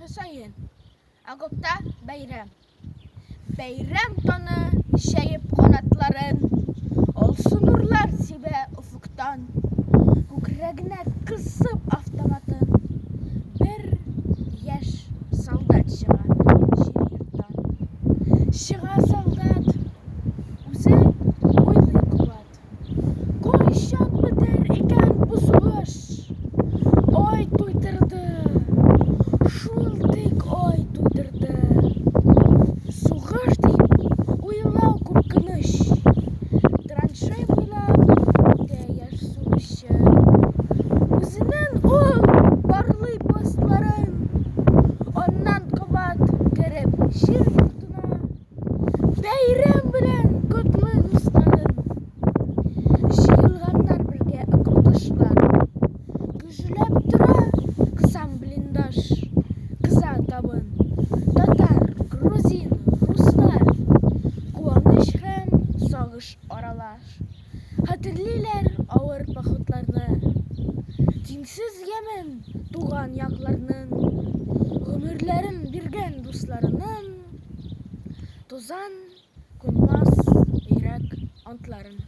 Hüseyin. Agopta bayram. Bayram tonu şeyip kanatların. Olsun nurlar sibe ufuktan. Kukragına kısıp avtomatın. Bir yaş soldat çığa şehirden. Çığa soldat. Uze uyluy kuvat. Koyşan mı der iken bu savaş. Oy tuydurdu. Шултик ой тудырды. Сугыш дип уйлау куркыныч. Траншей буйлап үтә яшь сугышчы. Үзенең ул барлый постларын. Аннан кабат кереп җир йортына. Бәйрәм белән котлый дусларын. Җыелганнар бергә окопташлар. Гөжләп тора кысам блиндаж. Табын. Татар, грузин, руслар. Куаныч һәм сагыш аралаш. Хәтерлиләр авыр походларны. Тиңсез ямен туган якларның. Гомерләрен биргән дусларының. Тузан, күнмас йөрәк антларын.